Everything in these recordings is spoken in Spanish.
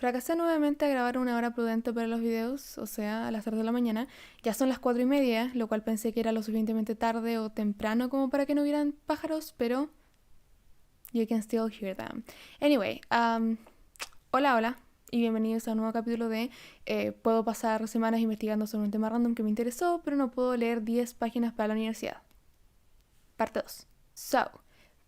Fracasé nuevamente a grabar una hora prudente para los videos, o sea, a las 3 de la mañana. Ya son las 4:30, lo cual pensé que era lo suficientemente tarde o temprano como para que no hubieran pájaros, pero you can still hear them. Anyway, hola y bienvenidos a un nuevo capítulo de puedo pasar semanas investigando sobre un tema random que me interesó, pero no puedo leer 10 páginas para la universidad. Parte 2.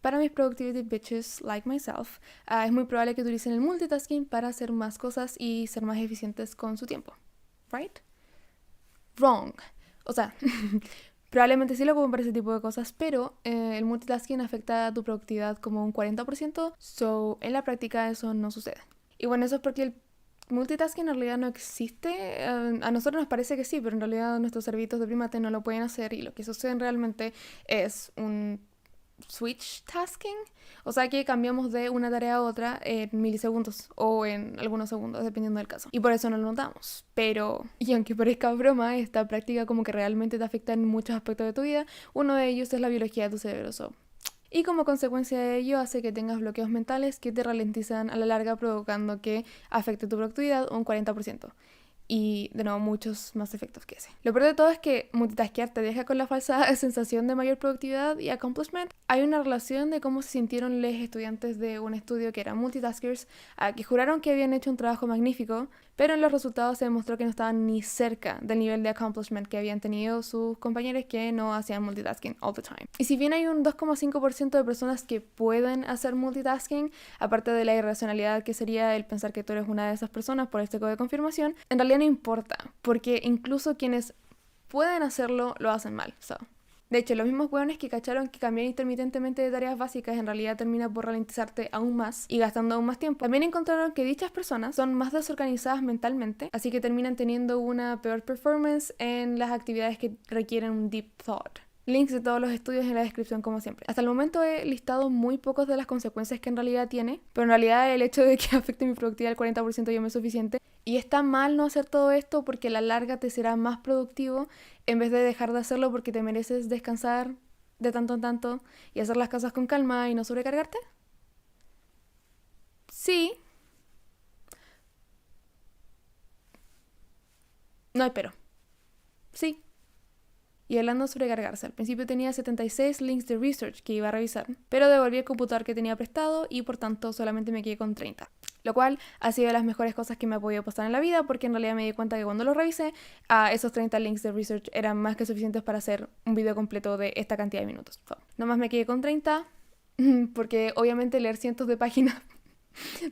Para mis productivity bitches like myself, es muy probable que utilicen el multitasking para hacer más cosas y ser más eficientes con su tiempo. Right? Wrong. O sea, probablemente sí lo ocupen para ese tipo de cosas, pero el multitasking afecta a tu productividad como un 40%, so en la práctica eso no sucede. Y bueno, eso es porque el multitasking en realidad no existe. A nosotros nos parece que sí, pero en realidad nuestros servicios de primate no lo pueden hacer y lo que sucede realmente es un switch tasking, o sea que cambiamos de una tarea a otra en milisegundos o en algunos segundos dependiendo del caso, y por eso no lo notamos. Pero, y aunque parezca broma, esta práctica como que realmente te afecta en muchos aspectos de tu vida. Uno de ellos es la biología de tu cerebro, y como consecuencia de ello hace que tengas bloqueos mentales que te ralentizan a la larga, provocando que afecte tu productividad un 40%. Y de nuevo muchos más efectos que ese. Lo peor de todo es que multitaskear te deja con la falsa sensación de mayor productividad y accomplishment. Hay una relación de cómo se sintieron los estudiantes de un estudio que eran multitaskers, que juraron que habían hecho un trabajo magnífico, pero en los resultados se demostró que no estaban ni cerca del nivel de accomplishment que habían tenido sus compañeros que no hacían multitasking all the time. Y si bien hay un 2,5% de personas que pueden hacer multitasking, aparte de la irracionalidad que sería el pensar que tú eres una de esas personas por este código de confirmación, en realidad no importa, porque incluso quienes pueden hacerlo lo hacen mal. De hecho, los mismos hueones que cacharon que cambiar intermitentemente de tareas básicas en realidad termina por ralentizarte aún más y gastando aún más tiempo, también encontraron que dichas personas son más desorganizadas mentalmente, así que terminan teniendo una peor performance en las actividades que requieren un deep thought. Links de todos los estudios en la descripción como siempre. Hasta el momento he listado muy pocos de las consecuencias que en realidad tiene, pero en realidad el hecho de que afecte mi productividad al 40% ya me es suficiente. Y está mal no hacer todo esto porque a la larga te será más productivo en vez de dejar de hacerlo porque te mereces descansar de tanto en tanto y hacer las cosas con calma y no sobrecargarte. Sí, no hay pero. Sí. Y hablando de sobrecargarse, al principio tenía 76 links de research que iba a revisar, pero devolví el computador que tenía prestado y por tanto solamente me quedé con 30. Lo cual ha sido de las mejores cosas que me ha podido pasar en la vida, porque en realidad me di cuenta que cuando lo revisé, esos 30 links de research eran más que suficientes para hacer un video completo de esta cantidad de minutos. Nomás me quedé con 30, porque obviamente leer cientos de páginas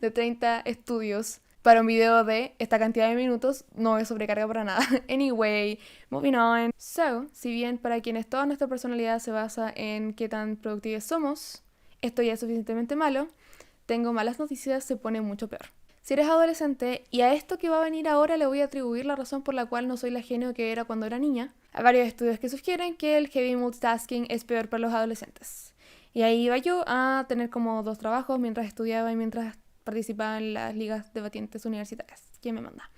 de 30 estudios para un video de esta cantidad de minutos no es sobrecarga para nada. Anyway, moving on. Si bien para quienes toda nuestra personalidad se basa en qué tan productivos somos, esto ya es suficientemente malo, tengo malas noticias, se pone mucho peor. Si eres adolescente, y a esto que va a venir ahora le voy a atribuir la razón por la cual no soy la genio que era cuando era niña, hay varios estudios que sugieren que el heavy multitasking es peor para los adolescentes. Y ahí iba yo a tener como 2 trabajos mientras estudiaba y mientras participaba en las ligas debatientes universitarias. ¿Quién me manda?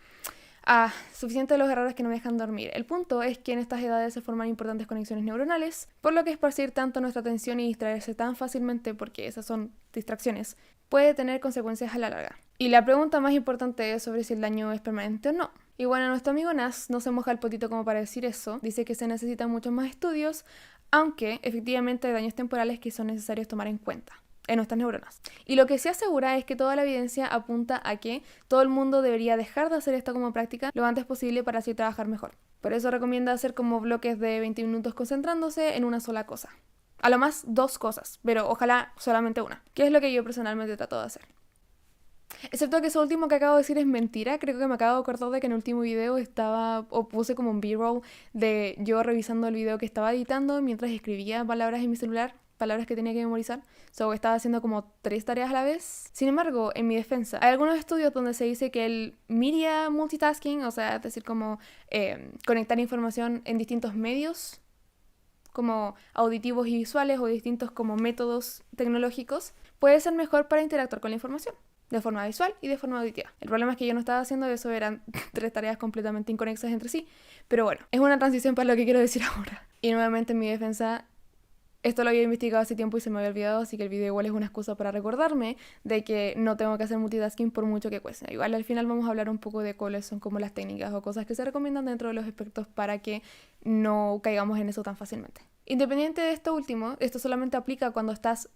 Suficiente de los errores que no me dejan dormir. El punto es que en estas edades se forman importantes conexiones neuronales, por lo que esparcir tanto nuestra atención y distraerse tan fácilmente, porque esas son distracciones, puede tener consecuencias a la larga. Y la pregunta más importante es sobre si el daño es permanente o no. Y bueno, nuestro amigo Nas no se moja el potito como para decir eso, dice que se necesitan muchos más estudios, aunque efectivamente hay daños temporales que son necesarios tomar en cuenta en nuestras neuronas. Y lo que se asegura es que toda la evidencia apunta a que todo el mundo debería dejar de hacer esto como práctica lo antes posible para así trabajar mejor. Por eso recomienda hacer como bloques de 20 minutos concentrándose en una sola cosa. A lo más 2 cosas, pero ojalá solamente una, que es lo que yo personalmente trato de hacer. Excepto que eso último que acabo de decir es mentira. Creo que me acabo de acordar de que en el último video estaba, o puse como un B-roll de yo revisando el video que estaba editando mientras escribía palabras en mi celular, palabras que tenía que memorizar. Estaba haciendo como 3 tareas a la vez. Sin embargo, en mi defensa, hay algunos estudios donde se dice que el media multitasking, o sea, es decir, como conectar información en distintos medios, como auditivos y visuales o distintos como métodos tecnológicos, puede ser mejor para interactuar con la información de forma visual y de forma auditiva. El problema es que yo no estaba haciendo eso, eran 3 tareas completamente inconexas entre sí, pero bueno, es una transición para lo que quiero decir ahora. Y nuevamente en mi defensa, Esto lo había investigado hace tiempo y se me había olvidado, así que el video igual es una excusa para recordarme de que no tengo que hacer multitasking por mucho que cueste. Igual al final vamos a hablar un poco de cuáles son como las técnicas o cosas que se recomiendan dentro de los aspectos para que no caigamos en eso tan fácilmente. Independiente de esto último, esto solamente aplica cuando estás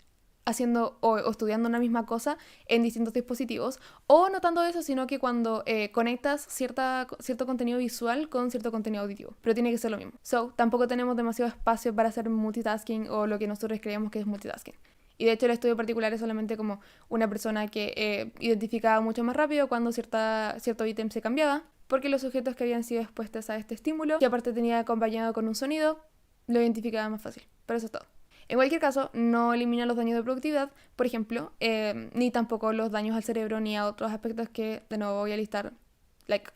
haciendo o estudiando una misma cosa en distintos dispositivos, o no tanto eso, sino que cuando conectas cierto contenido visual con cierto contenido auditivo, pero tiene que ser lo mismo. Tampoco tenemos demasiado espacio para hacer multitasking o lo que nosotros creemos que es multitasking. Y de hecho el estudio particular es solamente como una persona que identificaba mucho más rápido cuando cierto ítem se cambiaba, porque los sujetos que habían sido expuestos a este estímulo, que aparte tenía acompañado con un sonido, lo identificaba más fácil. Pero eso es todo. En cualquier caso, no elimina los daños de productividad, por ejemplo, ni tampoco los daños al cerebro ni a otros aspectos que de nuevo voy a listar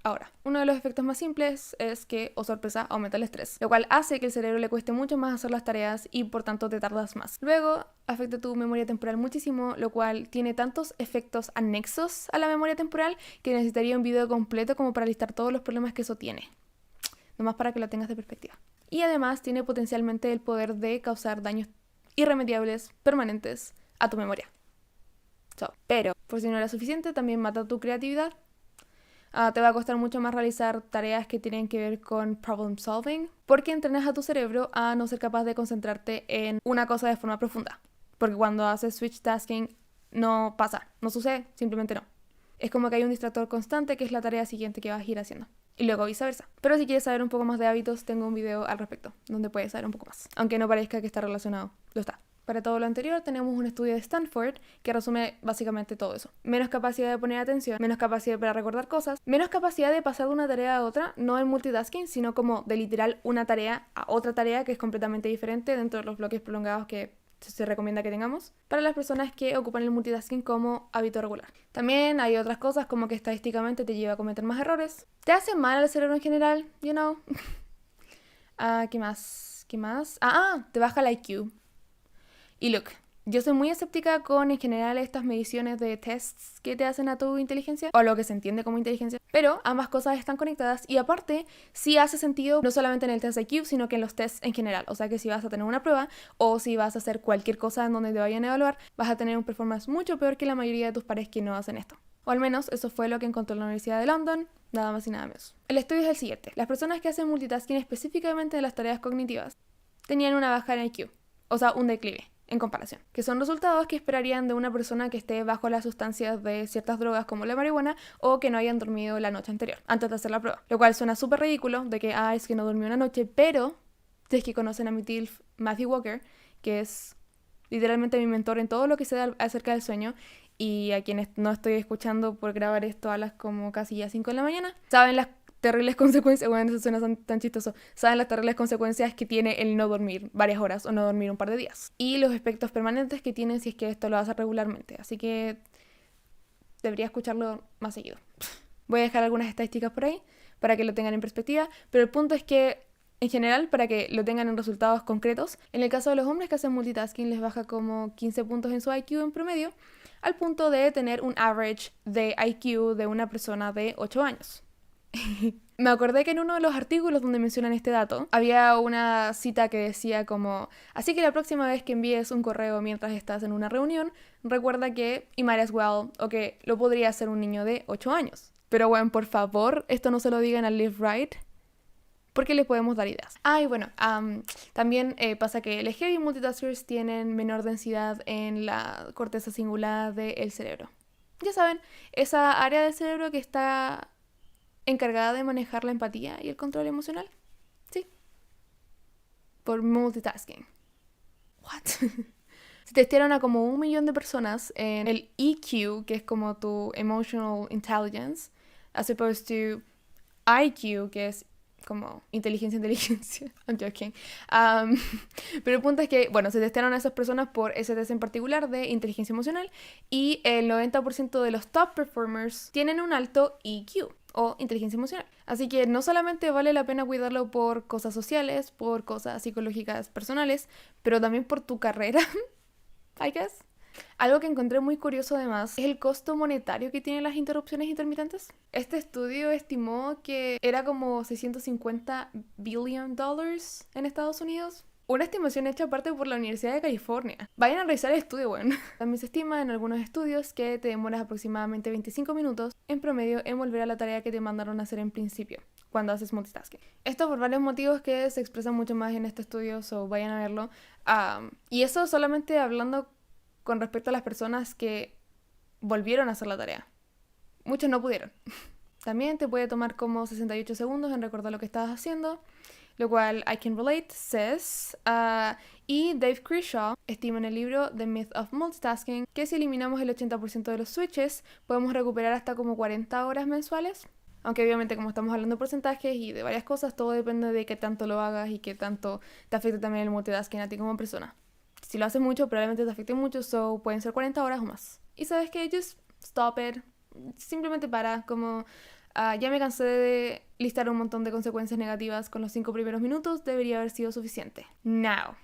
ahora. Uno de los efectos más simples es que, oh sorpresa, aumenta el estrés, lo cual hace que el cerebro le cueste mucho más hacer las tareas y por tanto te tardas más. Luego, afecta tu memoria temporal muchísimo, lo cual tiene tantos efectos anexos a la memoria temporal que necesitaría un video completo como para listar todos los problemas que eso tiene. Nomás para que lo tengas de perspectiva. Y además tiene potencialmente el poder de causar daños irremediables, permanentes, a tu memoria. Pero, por si no era suficiente, también mata tu creatividad. Te va a costar mucho más realizar tareas que tienen que ver con problem solving, porque entrenas a tu cerebro a no ser capaz de concentrarte en una cosa de forma profunda. Porque cuando haces switch tasking no pasa, no sucede, simplemente no. Es como que hay un distractor constante que es la tarea siguiente que vas a ir haciendo. Y luego viceversa. Pero si quieres saber un poco más de hábitos, tengo un video al respecto, donde puedes saber un poco más. Aunque no parezca que está relacionado, lo está. Para todo lo anterior, tenemos un estudio de Stanford que resume básicamente todo eso. Menos capacidad de poner atención, menos capacidad para recordar cosas, menos capacidad de pasar de una tarea a otra, no en multitasking, sino como de literal una tarea a otra tarea que es completamente diferente dentro de los bloques prolongados que se recomienda que tengamos para las personas que ocupan el multitasking como hábito regular. También hay otras cosas como que estadísticamente te lleva a cometer más errores. Te hace mal al cerebro en general, you know. ¿Qué más? Te baja el IQ. Y look, yo soy muy escéptica con en general estas mediciones de tests que te hacen a tu inteligencia, o a lo que se entiende como inteligencia, pero ambas cosas están conectadas y aparte sí hace sentido no solamente en el test de IQ, sino que en los tests en general. O sea que si vas a tener una prueba o si vas a hacer cualquier cosa en donde te vayan a evaluar, vas a tener un performance mucho peor que la mayoría de tus pares que no hacen esto. O al menos eso fue lo que encontró la Universidad de London, nada más y nada menos. El estudio es el siguiente. Las personas que hacen multitasking específicamente de las tareas cognitivas tenían una baja en IQ, o sea, un declive en comparación, que son resultados que esperarían de una persona que esté bajo las sustancias de ciertas drogas como la marihuana o que no hayan dormido la noche anterior antes de hacer la prueba, lo cual suena súper ridículo de que es que no durmió una noche, pero si es que conocen a mi TILF Matthew Walker, que es literalmente mi mentor en todo lo que sé acerca del sueño y a quienes no estoy escuchando por grabar esto a las como casi ya 5 de la mañana, saben las terribles consecuencias, bueno, eso suena tan chistoso, saben las terribles consecuencias que tiene el no dormir varias horas o no dormir un par de días. Y los efectos permanentes que tiene si es que esto lo hace regularmente. Así que debería escucharlo más seguido. Voy a dejar algunas estadísticas por ahí para que lo tengan en perspectiva, pero el punto es que en general, para que lo tengan en resultados concretos, en el caso de los hombres que hacen multitasking les baja como 15 puntos en su IQ en promedio, al punto de tener un average de IQ de una persona de 8 años. Me acordé que en uno de los artículos donde mencionan este dato había una cita que decía como: así que la próxima vez que envíes un correo mientras estás en una reunión, recuerda que it might as well, o que lo podría hacer un niño de 8 años. Pero bueno, por favor, esto no se lo digan a Live Right, porque les podemos dar ideas. Y bueno, también pasa que los heavy multitaskers tienen menor densidad en la corteza cingulada del cerebro. Ya saben, esa área del cerebro que está encargada de manejar la empatía y el control emocional. Sí. Por multitasking. What? Se testearon a como 1 millón de personas en el EQ, que es como tu Emotional Intelligence, as opposed to IQ, que es como inteligencia. I'm joking. Pero el punto es que, bueno, se testearon a esas personas por ese test en particular de inteligencia emocional y el 90% de los top performers tienen un alto EQ o inteligencia emocional. Así que no solamente vale la pena cuidarlo por cosas sociales, por cosas psicológicas personales, pero también por tu carrera, I guess. Algo que encontré muy curioso además es el costo monetario que tienen las interrupciones intermitentes. Este estudio estimó que era como $650 billion en Estados Unidos. Una estimación hecha aparte por la Universidad de California. Vayan a revisar el estudio, bueno. También se estima en algunos estudios que te demoras aproximadamente 25 minutos en promedio en volver a la tarea que te mandaron a hacer en principio, cuando haces multitasking. Esto por varios motivos que se expresan mucho más en este estudio, so vayan a verlo. Y eso solamente hablando con respecto a las personas que volvieron a hacer la tarea. Muchos no pudieron. También te puede tomar como 68 segundos en recordar lo que estabas haciendo, lo cual I Can Relate says. Y Dave Crishaw estima en el libro The Myth of Multitasking que si eliminamos el 80% de los switches, podemos recuperar hasta como 40 horas mensuales. Aunque obviamente como estamos hablando de porcentajes y de varias cosas, todo depende de qué tanto lo hagas y qué tanto te afecte también el multitasking a ti como persona. Si lo haces mucho, probablemente te afecte mucho, so pueden ser 40 horas o más. Y sabes que just stop it. Simplemente para, como ya me cansé de listar un montón de consecuencias negativas con los 5 primeros minutos, debería haber sido suficiente. Now,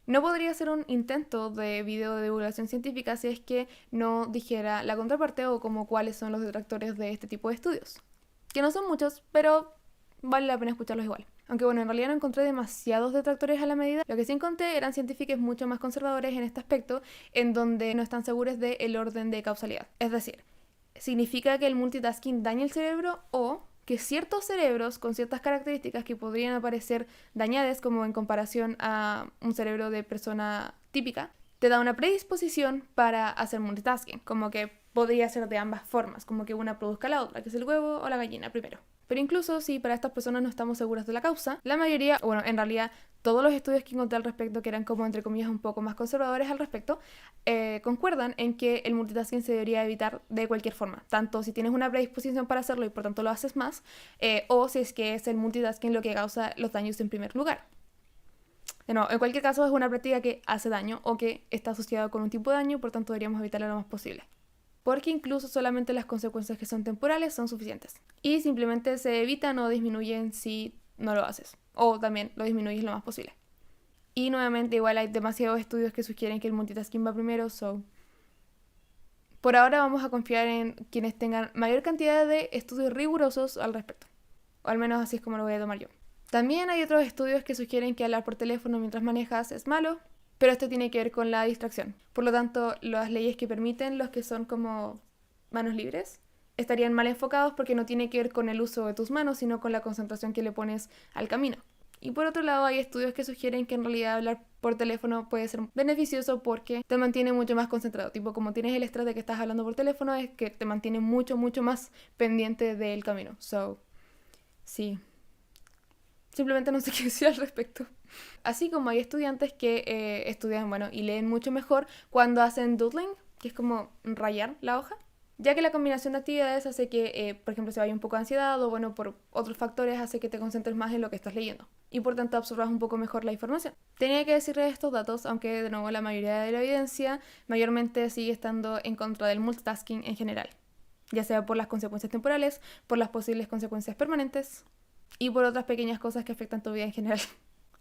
no podría ser un intento de video de divulgación científica si es que no dijera la contraparte o como cuáles son los detractores de este tipo de estudios. Que no son muchos, pero vale la pena escucharlos igual. Aunque bueno, en realidad no encontré demasiados detractores a la medida. Lo que sí encontré eran científicos mucho más conservadores en este aspecto, en donde no están seguros del orden de causalidad. Es decir, ¿significa que el multitasking daña el cerebro o que ciertos cerebros con ciertas características que podrían aparecer dañadas, como en comparación a un cerebro de persona típica, te da una predisposición para hacer multitasking? Como que podría ser de ambas formas, como que una produzca la otra, que es el huevo o la gallina primero. Pero incluso si para estas personas no estamos seguras de la causa, la mayoría, bueno, en realidad todos los estudios que encontré al respecto, que eran como entre comillas un poco más conservadores al respecto, concuerdan en que el multitasking se debería evitar de cualquier forma, tanto si tienes una predisposición para hacerlo y por tanto lo haces más, o si es que es el multitasking lo que causa los daños en primer lugar. No, en cualquier caso es una práctica que hace daño o que está asociada con un tipo de daño, por tanto deberíamos evitarla lo más posible. Porque incluso solamente las consecuencias que son temporales son suficientes. Y simplemente se evitan o disminuyen si no lo haces. O también lo disminuyes lo más posible. Y nuevamente igual hay demasiados estudios que sugieren que el multitasking va primero, so... Por ahora vamos a confiar en quienes tengan mayor cantidad de estudios rigurosos al respecto. O al menos así es como lo voy a tomar yo. También hay otros estudios que sugieren que hablar por teléfono mientras manejas es malo, pero esto tiene que ver con la distracción. Por lo tanto, las leyes que permiten los que son como manos libres estarían mal enfocados porque no tiene que ver con el uso de tus manos, sino con la concentración que le pones al camino. Y por otro lado, hay estudios que sugieren que en realidad hablar por teléfono puede ser beneficioso porque te mantiene mucho más concentrado. Tipo, como tienes el estrés de que estás hablando por teléfono, es que te mantiene mucho, mucho más pendiente del camino. So, sí. Simplemente no sé qué decir al respecto. Así como hay estudiantes que estudian, bueno, y leen mucho mejor cuando hacen doodling, que es como rayar la hoja, ya que la combinación de actividades hace que, por ejemplo, se vaya un poco de ansiedad o, bueno, por otros factores hace que te concentres más en lo que estás leyendo y por tanto absorbas un poco mejor la información. Tenía que decirles estos datos, aunque de nuevo la mayoría de la evidencia mayormente sigue estando en contra del multitasking en general, ya sea por las consecuencias temporales, por las posibles consecuencias permanentes y por otras pequeñas cosas que afectan tu vida en general.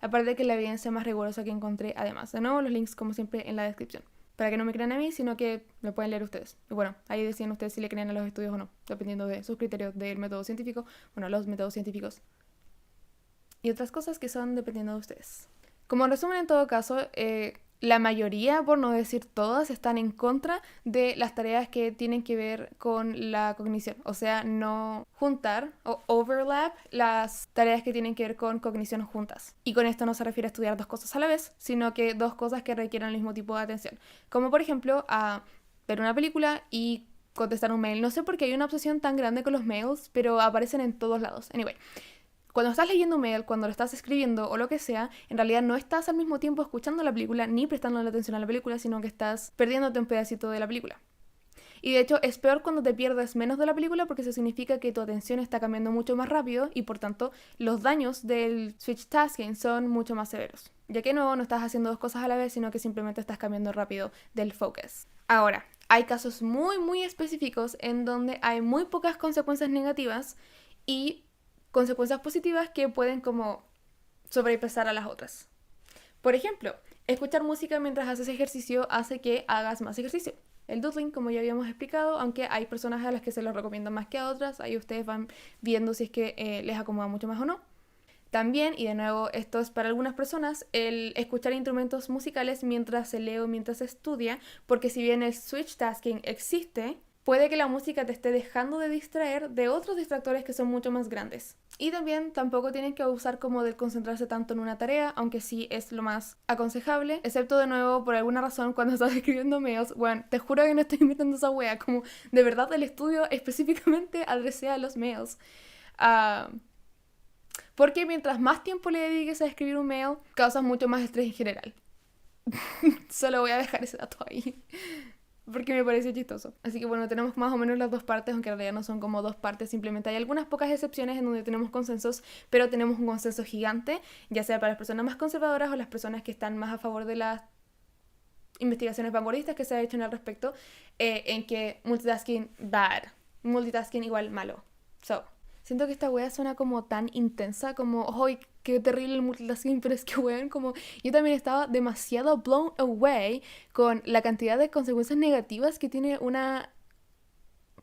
Aparte de que la evidencia más rigurosa que encontré, además. De nuevo, los links, como siempre, en la descripción. Para que no me crean a mí, sino que lo pueden leer ustedes. Y bueno, ahí deciden ustedes si le creen a los estudios o no, dependiendo de sus criterios del método científico, bueno, los métodos científicos. Y otras cosas que son dependiendo de ustedes. Como resumen, en todo caso, la mayoría, por no decir todas, están en contra de las tareas que tienen que ver con la cognición. O sea, no juntar o overlap las tareas que tienen que ver con cognición juntas. Y con esto no se refiere a estudiar dos cosas a la vez, sino que dos cosas que requieran el mismo tipo de atención. Como por ejemplo, a ver una película y contestar un mail. No sé por qué hay una obsesión tan grande con los mails, pero aparecen en todos lados. Anyway. Cuando estás leyendo un mail, cuando lo estás escribiendo o lo que sea, en realidad no estás al mismo tiempo escuchando la película ni prestando atención a la película, sino que estás perdiéndote un pedacito de la película. Y de hecho es peor cuando te pierdes menos de la película porque eso significa que tu atención está cambiando mucho más rápido y por tanto los daños del switch tasking son mucho más severos. Ya que no estás haciendo dos cosas a la vez, sino que simplemente estás cambiando rápido del focus. Ahora, hay casos muy muy específicos en donde hay muy pocas consecuencias negativas y consecuencias positivas que pueden como sobrepasar a las otras. Por ejemplo, escuchar música mientras haces ejercicio hace que hagas más ejercicio. El doodling, como ya habíamos explicado, aunque hay personas a las que se lo recomienda más que a otras, ahí ustedes van viendo si es que les acomoda mucho más o no. También, y de nuevo, esto es para algunas personas, el escuchar instrumentos musicales mientras se lee o mientras se estudia, porque si bien el switch tasking existe, puede que la música te esté dejando de distraer de otros distractores que son mucho más grandes. Y también tampoco tienen que abusar como de concentrarse tanto en una tarea, aunque sí es lo más aconsejable, excepto de nuevo por alguna razón cuando estás escribiendo mails. Bueno, te juro que no estoy inventando esa wea, como de verdad el estudio específicamente adresé a los mails. Porque mientras más tiempo le dediques a escribir un mail, causas mucho más estrés en general. Solo voy a dejar ese dato ahí. Porque me parece chistoso. Así que bueno, tenemos más o menos las dos partes, aunque en realidad no son como dos partes, simplemente hay algunas pocas excepciones en donde tenemos consensos, pero tenemos un consenso gigante, ya sea para las personas más conservadoras o las personas que están más a favor de las investigaciones vanguardistas que se ha hecho en el respecto, en que multitasking bad, multitasking igual malo. So, siento que esta wea suena como tan intensa, como, ¡ay, qué terrible el multitasking! Pero es que, weón, como yo también estaba demasiado blown away con la cantidad de consecuencias negativas que tiene una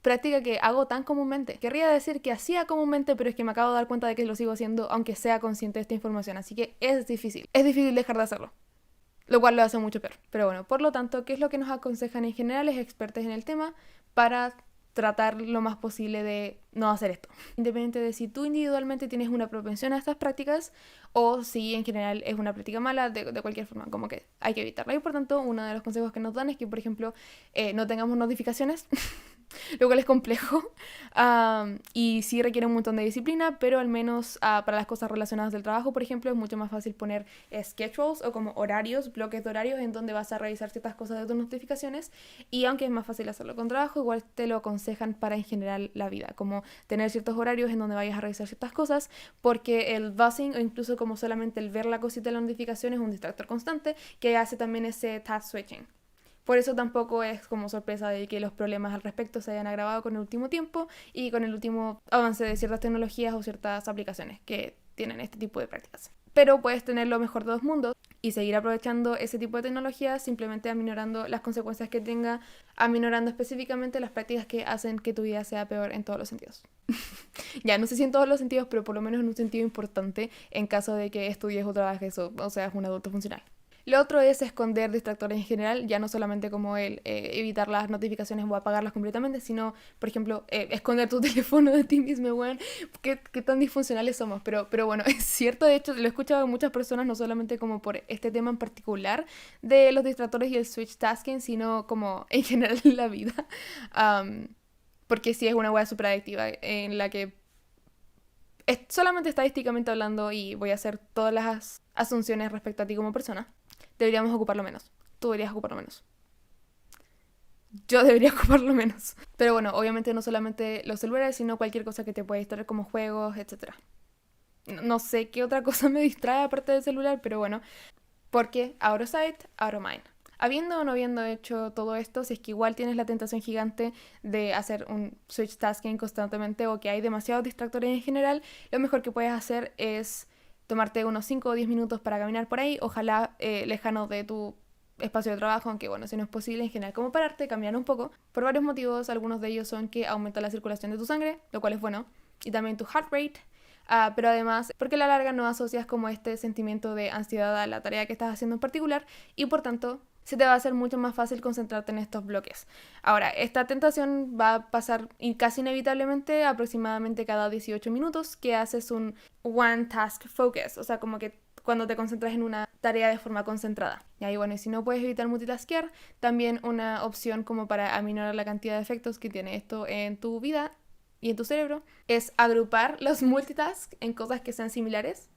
práctica que hago tan comúnmente. Querría decir que hacía comúnmente, pero es que me acabo de dar cuenta de que lo sigo haciendo, aunque sea consciente de esta información. Así que es difícil. Es difícil dejar de hacerlo. Lo cual lo hace mucho peor. Pero bueno, por lo tanto, ¿qué es lo que nos aconsejan en general los expertos en el tema para tratar lo más posible de no hacer esto? Independiente de si tú individualmente tienes una propensión a estas prácticas o si en general es una práctica mala, de cualquier forma, como que hay que evitarla. Y por tanto, uno de los consejos que nos dan es que, por ejemplo, no tengamos notificaciones. Lo cual es complejo y sí requiere un montón de disciplina, pero al menos para las cosas relacionadas del trabajo, por ejemplo, es mucho más fácil poner schedules o como horarios, bloques de horarios en donde vas a revisar ciertas cosas de tus notificaciones, y aunque es más fácil hacerlo con trabajo, igual te lo aconsejan para en general la vida, como tener ciertos horarios en donde vayas a revisar ciertas cosas, porque el buzzing o incluso como solamente el ver la cosita de la notificación es un distractor constante que hace también ese task switching. Por eso tampoco es como sorpresa de que los problemas al respecto se hayan agravado con el último tiempo y con el último avance de ciertas tecnologías o ciertas aplicaciones que tienen este tipo de prácticas. Pero puedes tener lo mejor de dos mundos y seguir aprovechando ese tipo de tecnología simplemente aminorando las consecuencias que tenga, aminorando específicamente las prácticas que hacen que tu vida sea peor en todos los sentidos. Ya, no sé si en todos los sentidos, pero por lo menos en un sentido importante en caso de que estudies o trabajes o seas un adulto funcional. Lo otro es esconder distractores en general, ya no solamente como el evitar las notificaciones o apagarlas completamente, sino, por ejemplo, esconder tu teléfono de ti mismo, weón. ¿Qué tan disfuncionales somos? Pero bueno, es cierto, de hecho, lo he escuchado de muchas personas, no solamente como por este tema en particular de los distractores y el switch tasking, sino como en general en la vida. Porque sí es una wea súper adictiva en la que solamente estadísticamente hablando, y voy a hacer todas las asunciones respecto a ti como persona, deberíamos ocuparlo menos. Tú deberías ocuparlo menos. Yo debería ocuparlo menos. Pero bueno, obviamente no solamente los celulares, sino cualquier cosa que te pueda distraer como juegos, etc. No sé qué otra cosa me distrae aparte del celular, pero bueno. Porque out of sight, out of mind. Habiendo o no habiendo hecho todo esto, si es que igual tienes la tentación gigante de hacer un switch tasking constantemente o que hay demasiados distractores en general, lo mejor que puedes hacer es tomarte unos 5 o 10 minutos para caminar por ahí, ojalá lejano de tu espacio de trabajo, aunque bueno, si no es posible en general como pararte, caminar un poco, por varios motivos. Algunos de ellos son que aumenta la circulación de tu sangre, lo cual es bueno, y también tu heart rate. Pero además, porque a la larga no asocias como este sentimiento de ansiedad a la tarea que estás haciendo en particular, y por tanto se te va a hacer mucho más fácil concentrarte en estos bloques. Ahora, esta tentación va a pasar casi inevitablemente aproximadamente cada 18 minutos que haces un one task focus, o sea, como que cuando te concentras en una tarea de forma concentrada. Y ahí, bueno, y si no puedes evitar multitaskear, también una opción como para aminorar la cantidad de efectos que tiene esto en tu vida y en tu cerebro es agrupar los multitasks en cosas que sean similares,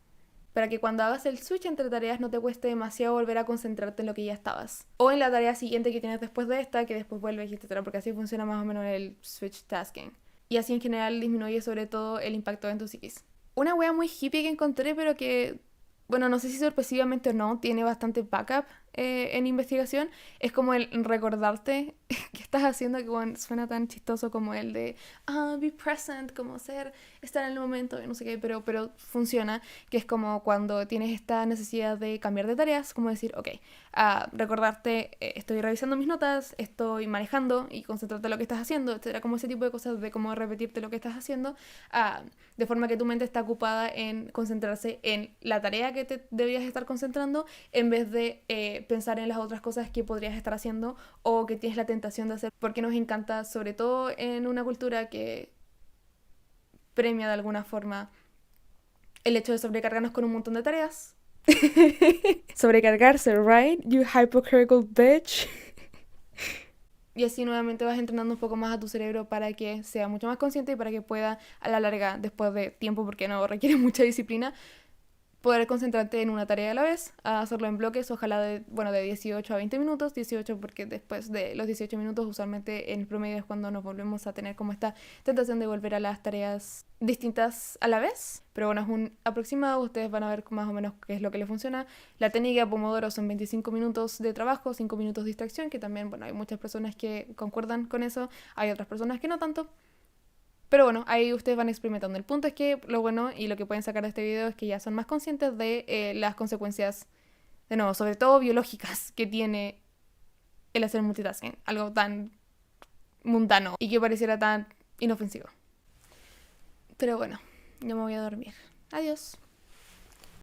para que cuando hagas el switch entre tareas no te cueste demasiado volver a concentrarte en lo que ya estabas. O en la tarea siguiente que tienes después de esta, que después vuelves, etc. Porque así funciona más o menos el switch tasking. Y así en general disminuye sobre todo el impacto en tu psiquis. Una wea muy hippie que encontré, pero que, bueno, no sé si sorpresivamente o no, tiene bastante backup en investigación es como el recordarte que estás haciendo, que bueno, suena tan chistoso como el de be present, como estar en el momento y no sé qué, pero funciona, que es como cuando tienes esta necesidad de cambiar de tareas, como decir, ok, recordarte, estoy revisando mis notas, estoy manejando y concentrarte en lo que estás haciendo, etcétera, como ese tipo de cosas de cómo repetirte lo que estás haciendo, de forma que tu mente está ocupada en concentrarse en la tarea que te debías estar concentrando en vez de pensar en las otras cosas que podrías estar haciendo o que tienes la tentación de hacer, porque nos encanta, sobre todo en una cultura que premia de alguna forma el hecho de sobrecargarnos con un montón de tareas. Sobrecargarse, right? You hypocritical bitch. Y así nuevamente vas entrenando un poco más a tu cerebro para que sea mucho más consciente y para que pueda, a la larga, después de tiempo, porque no requiere mucha disciplina, poder concentrarte en una tarea a la vez, a hacerlo en bloques, ojalá de 18 a 20 minutos, 18 porque después de los 18 minutos usualmente en promedio es cuando nos volvemos a tener como esta tentación de volver a las tareas distintas a la vez, pero bueno, es un aproximado, ustedes van a ver más o menos qué es lo que les funciona. La técnica Pomodoro son 25 minutos de trabajo, 5 minutos de distracción, que también, bueno, hay muchas personas que concuerdan con eso, hay otras personas que no tanto. Pero bueno, ahí ustedes van experimentando. El punto es que lo bueno y lo que pueden sacar de este video es que ya son más conscientes de las consecuencias, de nuevo, sobre todo biológicas, que tiene el hacer multitasking. Algo tan mundano y que pareciera tan inofensivo. Pero bueno, yo me voy a dormir. Adiós.